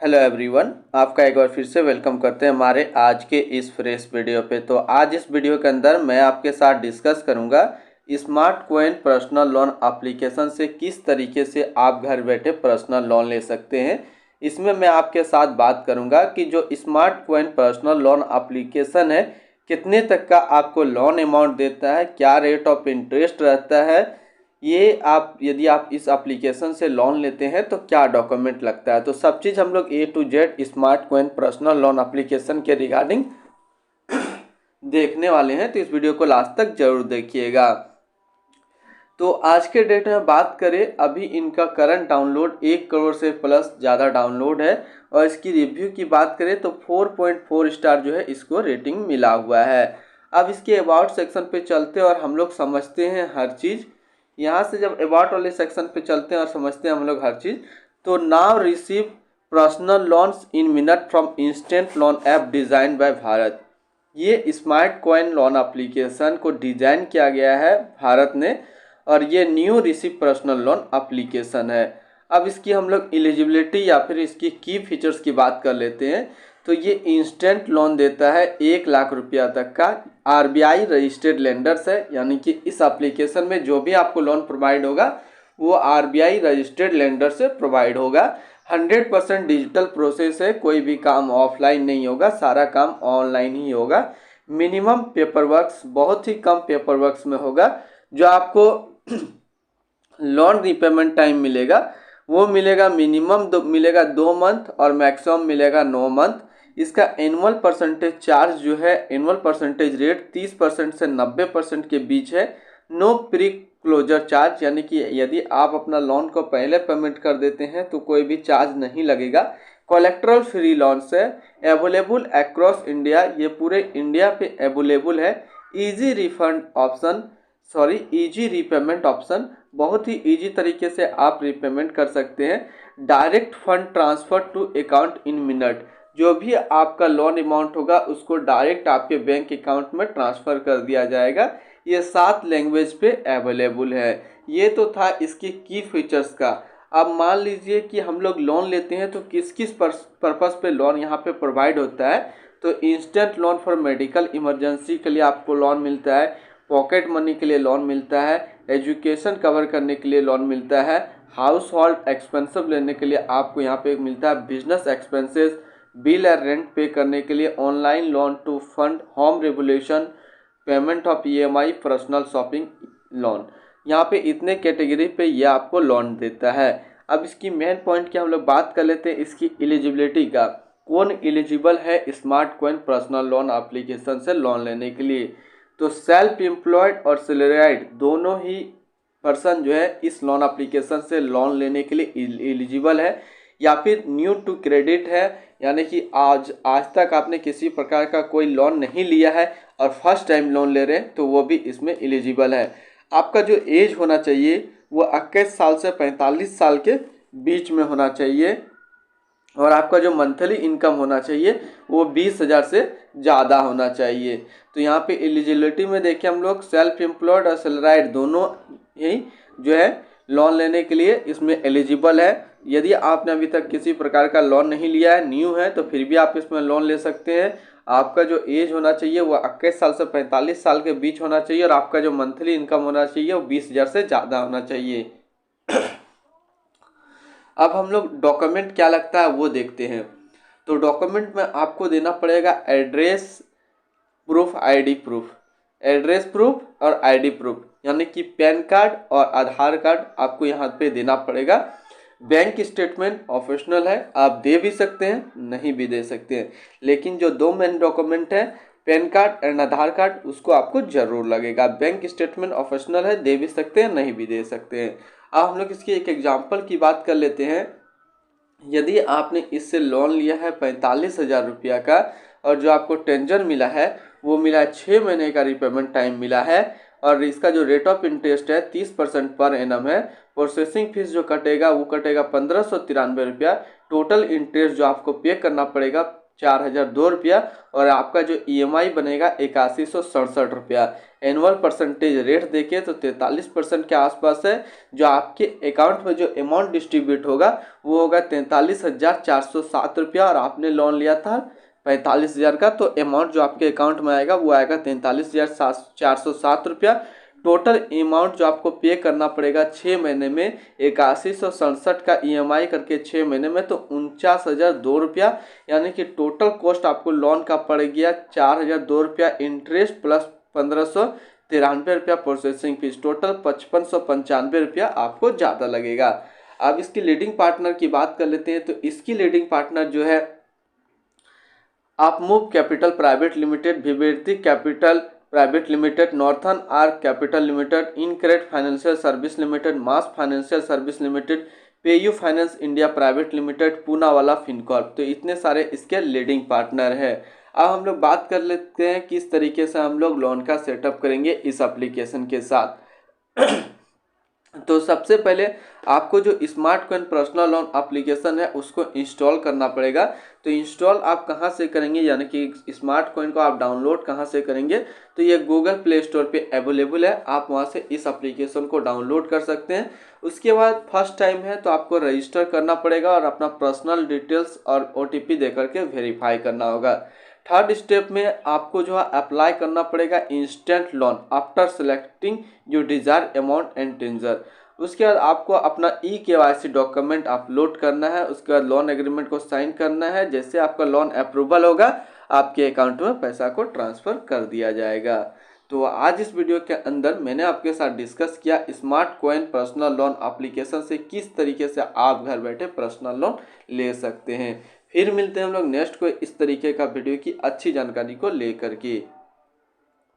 Hello everyone, आपका एक बार फिर से वेलकम करते हैं हमारे आज के इस फ्रेश वीडियो पे। तो आज इस वीडियो के अंदर मैं आपके साथ डिस्कस करूंगा smart coin personal loan application से किस तरीके से आप घर बैठे पर्सनल लोन ले सकते हैं। इसमें मैं आपके साथ बात करूंगा कि जो smart coin personal loan application है कितने तक का आपको लोन अमाउंट देता है, क्या रेट ऑफ इंटरेस्ट रहता है, ये आप यदि आप इस एप्लीकेशन से लोन लेते हैं तो क्या डॉक्यूमेंट लगता है। तो सब चीज़ हम लोग A to Z smart coin personal loan application के रिगार्डिंग देखने वाले हैं, तो इस वीडियो को लास्ट तक जरूर देखिएगा। तो आज के डेट में बात करें, अभी इनका करंट डाउनलोड 1 करोड़ से प्लस ज़्यादा डाउनलोड है और इसकी रिव्यू की बात करें तो 4.4 स्टार जो है इसको रेटिंग मिला हुआ है। अब इसके अबाउट सेक्शन पे चलते हैं और हम लोग समझते हैं हर चीज़। यहाँ से जब अबाउट वाले सेक्शन पे चलते हैं और समझते हैं हम लोग हर चीज़, तो now receive personal loans in minute from instant loan app design by Bharat. ये स्मार्ट कॉइन लोन एप्लीकेशन को डिज़ाइन किया गया है भारत ने और ये new receive personal loan application है। अब इसकी हम लोग एलिजिबिलिटी या फिर इसकी की फीचर्स की बात कर लेते हैं। तो ये इंस्टेंट लोन देता है 1 लाख रुपया तक का। आरबीआई रजिस्टर्ड लेंडर्स है, यानी कि इस एप्लीकेशन में जो भी आपको लोन प्रोवाइड होगा वो आरबीआई रजिस्टर्ड लेंडर से प्रोवाइड होगा। 100% डिजिटल प्रोसेस है, कोई भी काम ऑफलाइन नहीं होगा, सारा काम ऑनलाइन ही होगा। मिनिमम पेपर वर्क्स बहुत ही कम पेपर वर्क्स में होगा। जो आपको लोन रिपेमेंट टाइम मिलेगा वो मिलेगा मिनिमम मिलेगा 2 मंथ और मैक्सिमम मिलेगा 9 मंथ। इसका एनुअल परसेंटेज चार्ज जो है, एनुअल परसेंटेज रेट 30% से 90% के बीच है। नो प्री क्लोजर चार्ज, यानी कि यदि आप अपना लोन को पहले पेमेंट कर देते हैं तो कोई भी चार्ज नहीं लगेगा। कोलेक्ट्रल फ्री लोन्स है, अवेलेबल अक्रॉस इंडिया, ये पूरे इंडिया पे अवेलेबल है। Easy refund option, easy repayment option, बहुत ही इजी तरीके से आप रीपेमेंट कर सकते हैं। Direct fund transfer to account in minute, जो भी आपका लोन अमाउंट होगा उसको डायरेक्ट आपके बैंक अकाउंट में ट्रांसफ़र कर दिया जाएगा। ये 7 लैंग्वेज पे अवेलेबल है। ये तो था इसकी की फीचर्स का। अब मान लीजिए कि हम लोग लोन लेते हैं तो किस किस पर्पस पे लोन यहाँ पे प्रोवाइड होता है। तो instant loan for medical emergency के लिए आपको लोन मिलता है, पॉकेट मनी के लिए लोन मिलता है, एजुकेशन कवर करने के लिए लोन मिलता है, हाउस होल्ड एक्सपेंसिव लेने के लिए आपको यहाँ पे मिलता है, बिजनेस एक्सपेंसेस, बिल और रेंट पे करने के लिए, online loan to fund home revolution, payment of EMI, personal shopping loan. यहाँ पे इतने कैटेगरी पे ये आपको लोन देता है। अब इसकी मेन पॉइंट की हम लोग बात कर लेते हैं इसकी एलिजिबिलिटी का। कौन एलिजिबल है smart coin personal loan application से लोन लेने के लिए। तो सेल्फ एम्प्लॉयड और सैलरीड दोनों ही पर्सन जो है इस लोन एप्लीकेशन से लोन लेने के लिए एलिजिबल है, या फिर न्यू टू क्रेडिट है, यानी कि आज तक आपने किसी प्रकार का कोई लोन नहीं लिया है और फर्स्ट टाइम लोन ले रहे हैं तो वो भी इसमें एलिजिबल है। आपका जो एज होना चाहिए वो 21 साल से 45 साल के बीच में होना चाहिए और आपका जो मंथली इनकम होना चाहिए वो 20,000 से ज़्यादा होना चाहिए। तो यहाँ पे एलिजिबिलिटी में देखिए हम लोग सेल्फ एम्प्लॉयड और सैलराइड दोनों ही जो है लोन लेने के लिए इसमें एलिजिबल है। यदि आपने अभी तक किसी प्रकार का लोन नहीं लिया है, न्यू है, तो फिर भी आप इसमें लोन ले सकते हैं। आपका जो एज होना चाहिए वो 21 साल से 45 साल के बीच होना चाहिए और आपका जो मंथली इनकम होना चाहिए वो 20,000 से ज़्यादा होना चाहिए। अब हम लोग डॉक्यूमेंट क्या लगता है वो देखते हैं। तो डॉक्यूमेंट में आपको देना पड़ेगा address proof, ID proof, address proof और आईडी प्रूफ, यानी कि पैन कार्ड और आधार कार्ड आपको यहाँ पे देना पड़ेगा। बैंक स्टेटमेंट ऑप्शनल है, आप दे भी सकते हैं नहीं भी दे सकते हैं, लेकिन जो 2 मेन डॉक्यूमेंट है pan card and Aadhaar card उसको आपको जरूर लगेगा। बैंक स्टेटमेंट ऑप्शनल है, दे भी सकते हैं नहीं भी दे सकते हैं। अब हम लोग इसकी एक एग्जांपल की बात कर लेते हैं। यदि आपने इससे लोन लिया है 45,000 रुपया का और जो आपको टेंजर मिला है वो मिला है 6 महीने का रिपेमेंट टाइम मिला है और इसका जो रेट ऑफ इंटरेस्ट है 30% पर एनम है। प्रोसेसिंग फीस जो कटेगा वो कटेगा 1593 रुपया। टोटल इंटरेस्ट जो आपको पे करना पड़ेगा 4,002 रुपया और आपका जो EMI बनेगा 8167 रुपया। एनुअल परसेंटेज रेट देखें तो 43% के आसपास है। जो आपके अकाउंट में जो अमाउंट डिस्ट्रीब्यूट होगा वो होगा 43,407 रुपया और आपने लोन लिया था 45,000 का, तो अमाउंट जो आपके अकाउंट में आएगा वो आएगा 43,407 रुपया। टोटल अमाउंट जो आपको पे करना पड़ेगा 6 महीने में 8167 का EMI करके 6 महीने में, तो 49,002 रुपया, यानी कि टोटल कॉस्ट आपको लोन का पड़ गया 4,002 रुपया इंटरेस्ट प्लस 1,593 रुपया प्रोसेसिंग फीस, टोटल 5,595 रुपया आपको ज़्यादा लगेगा। अब इसकी लीडिंग पार्टनर की बात कर लेते हैं, तो इसकी लीडिंग पार्टनर जो है Upmove capital private limited, Viverti capital private limited, northern arc capital limited, incorrect financial service limited, mass financial service limited, PayU finance India private limited, Poonawalla Fincorp. तो इतने सारे इसके लीडिंग पार्टनर है। अब हम लोग बात कर लेते हैं किस तरीके से हम लोग लोन का सेटअप करेंगे इस एप्लीकेशन के साथ। तो सबसे पहले आपको जो smart coin personal loan application है उसको इंस्टॉल करना पड़ेगा। तो इंस्टॉल आप कहाँ से करेंगे, यानी कि स्मार्ट कॉइन को आप डाउनलोड कहाँ से करेंगे, तो ये गूगल प्ले स्टोर पे अवेलेबल है, आप वहाँ से इस एप्लीकेशन को डाउनलोड कर सकते हैं। उसके बाद फर्स्ट टाइम है तो आपको रजिस्टर करना पड़ेगा और अपना पर्सनल डिटेल्स और OTP दे करके वेरीफाई करना होगा। थर्ड स्टेप में आपको जो है अप्लाई करना पड़ेगा instant loan after selecting your desire amount and टेंजर। उसके बाद आपको अपना EKYC डॉक्यूमेंट अपलोड करना है, उसके बाद लोन एग्रीमेंट को साइन करना है। जैसे आपका लोन अप्रूवल होगा आपके अकाउंट में पैसा को ट्रांसफ़र कर दिया जाएगा। तो आज इस वीडियो के अंदर मैंने आपके साथ डिस्कस किया smart coin personal loan application से किस तरीके से आप घर बैठे पर्सनल लोन ले सकते हैं। फिर मिलते हैं हम लोग नेक्स्ट को इस तरीके का वीडियो की अच्छी जानकारी को लेकर के।